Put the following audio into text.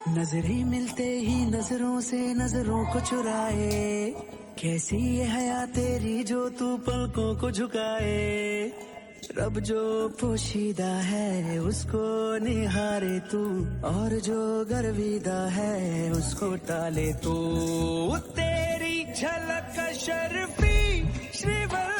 नजरें मिलते ही नजरों से नजरों को चुराए, कैसी ये हया तेरी जो तू पलकों को झुकाए। रब जो पोशीदा है उसको निहारे तू, और जो गर्विदा है उसको टाले तू। तेरी झलक शर्फी श्रीवल्लभ